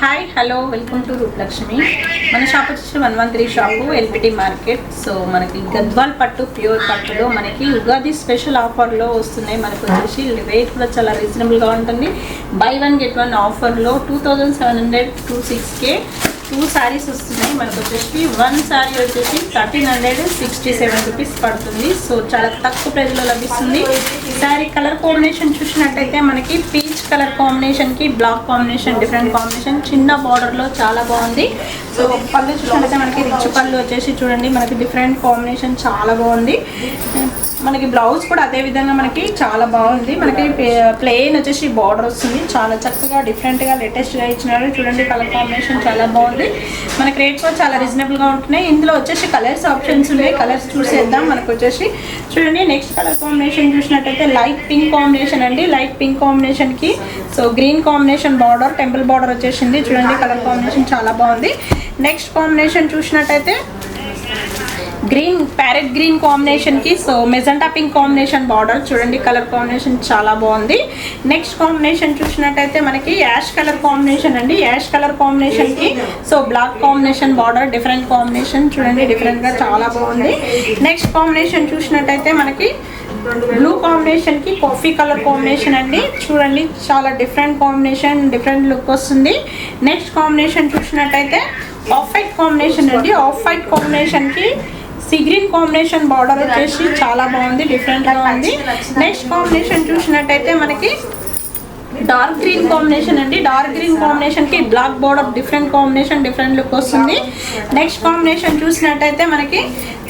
Hi hello welcome to Rupalakshmi. మన shop వచ్చేసి 113 shop LPT market. So మనకి గద్వాల్ పట్టు ప్యూర్ పట్టులో మనకి ఉగాది స్పెషల్ ఆఫర్లో వస్తున్నాయి. మనకు వచ్చేసి రేట్ కూడా చాలా రీజనబుల్గా ఉంటుంది. బై వన్ గెట్ వన్ ఆఫర్లో 2700 2 సారీస్ వస్తున్నాయి. మనకు వచ్చేసి వన్ సారీ వచ్చేసి 1367 రూపీస్ పడుతుంది. సో చాలా తక్కువ ప్రైస్లో లభిస్తుంది. సారీ కలర్ కాంబినేషన్ చూసినట్టయితే మనకి పీచ్ కలర్ కాంబినేషన్కి బ్లాక్ కాంబినేషన్, డిఫరెంట్ కాంబినేషన్, చిన్న బార్డర్లో చాలా బాగుంది. సో పళ్ళు చూసినట్టయితే మనకి రిచ్ పళ్ళు వచ్చేసి చూడండి, మనకి డిఫరెంట్ కాంబినేషన్ చాలా బాగుంది. మనకి బ్లౌజ్ కూడా అదే విధంగా మనకి చాలా బాగుంది. మనకి ప్లెయిన్ వచ్చేసి బార్డర్ వస్తుంది. చాలా చక్కగా డిఫరెంట్గా లేటెస్ట్గా ఇచ్చినారు. చూడండి కలర్ కాంబినేషన్ చాలా బాగుంది. మనకి రేట్ కూడా చాలా రీజనబుల్గా ఉంటున్నాయి. ఇందులో వచ్చేసి కలర్స్ ఆప్షన్స్ ఉన్నాయి. కలర్స్ చూసేద్దాం. మనకు వచ్చేసి చూడండి నెక్స్ట్ కలర్ కాంబినేషన్ చూసినట్టయితే లైట్ పింక్ కాంబినేషన్ అండి. లైట్ పింక్ కాంబినేషన్కి so green combination border, temple border వచ్చేసింది. చూడండి కలర్ కాంబినేషన్ చాలా బాగుంది. నెక్స్ట్ కాంబినేషన్ చూసినట్టయితే గ్రీన్, ప్యారెట్ గ్రీన్ కాంబినేషన్కి so magenta pink combination border. చూడండి కలర్ కాంబినేషన్ చాలా బాగుంది. నెక్స్ట్ కాంబినేషన్ చూసినట్టయితే మనకి యాష్ కలర్ కాంబినేషన్ అండి. యాష్ కలర్ కాంబినేషన్కి so black combination border, different combination. చూడండి డిఫరెంట్గా చాలా బాగుంది. నెక్స్ట్ కాంబినేషన్ చూసినట్టయితే మనకి బ్లూ కాంబినేషన్కి కాఫీ కలర్ కాంబినేషన్ అండి. చూడండి చాలా డిఫరెంట్ కాంబినేషన్, డిఫరెంట్ లుక్ వస్తుంది. నెక్స్ట్ కాంబినేషన్ చూసినట్టయితే ఆఫ్ వైట్ కాంబినేషన్ అండి. ఆఫ్ వైట్ కాంబినేషన్కి సీ గ్రీన్ కాంబినేషన్ బార్డర్ వచ్చేసి చాలా బాగుంది, డిఫరెంట్గా ఉంది. నెక్స్ట్ కాంబినేషన్ చూసినట్టయితే మనకి డార్క్ గ్రీన్ కాంబినేషన్ అండి. డార్క్ గ్రీన్ కాంబినేషన్కి black border, different combination, different look వస్తుంది. నెక్స్ట్ కాంబినేషన్ చూసినట్టయితే మనకి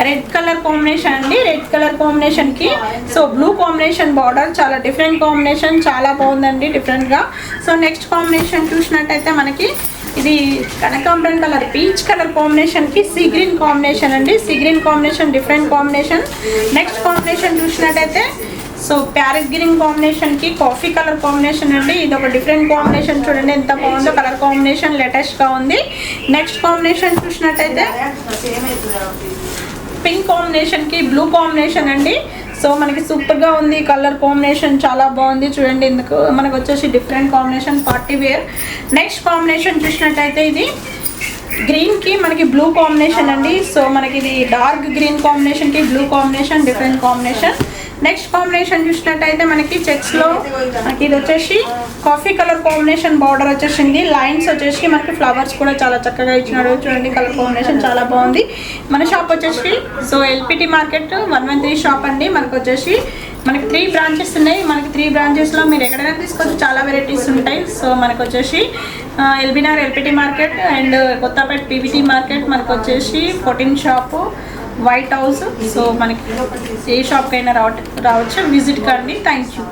రెడ్ కలర్ కాంబినేషన్ అండి. రెడ్ కలర్ కాంబినేషన్కి సో బ్లూ కాంబినేషన్ బార్డర్, చాలా డిఫరెంట్ కాంబినేషన్, చాలా బాగుందండి డిఫరెంట్గా. సో నెక్స్ట్ కాంబినేషన్ చూసినట్టయితే మనకి ఇది కనకాంబరం కలర్, పీచ్ కలర్ కాంబినేషన్కి సీ గ్రీన్ కాంబినేషన్ అండి. Sea green combination different combination. Next combination చూసినట్టయితే సో ప్యారెట్ గ్రీన్ కాంబినేషన్కి కాఫీ కలర్ కాంబినేషన్ అండి. ఇది ఒక డిఫరెంట్ కాంబినేషన్. చూడండి ఎంత బాగుందో కలర్ కాంబినేషన్, లేటెస్ట్గా ఉంది. నెక్స్ట్ కాంబినేషన్ చూసినట్టయితే పింక్ కాంబినేషన్కి బ్లూ కాంబినేషన్ అండి. సో మనకి సూపర్గా ఉంది కలర్ కాంబినేషన్, చాలా బాగుంది. చూడండి ఎందుకు మనకు వచ్చేసి different combination, party wear. Next combination చూసినట్టయితే ఇది గ్రీన్కి మనకి బ్లూ కాంబినేషన్ అండి. సో మనకి ఇది డార్క్ గ్రీన్ కాంబినేషన్కి blue combination, different combination. Next combination చూసినట్టయితే మనకి చెక్స్లో మనకి ఇది వచ్చేసి కాఫీ కలర్ కాంబినేషన్ బార్డర్ వచ్చేసింది. లైన్స్ వచ్చేసి మనకి ఫ్లవర్స్ కూడా చాలా చక్కగా ఇచ్చినాడు. చూడండి కలర్ కాంబినేషన్ చాలా బాగుంది. మన షాప్ వచ్చేసి సో ఎల్పిటి మార్కెట్ 113 షాప్ అండి. మనకు వచ్చేసి మనకి 3 బ్రాంచెస్ ఉన్నాయి. మనకి 3 బ్రాంచెస్లో మీరు ఎక్కడైనా తీసుకోవచ్చు, చాలా వెరైటీస్ ఉంటాయి. సో మనకు వచ్చేసి LB Nagar LPT market and Kothapet PVT market, మనకు వచ్చేసి 14 షాపు, వైట్ హౌస్. సో మనకి ఏ షాప్కైనా రావచ్చు, విజిట్ కండి. Thank you.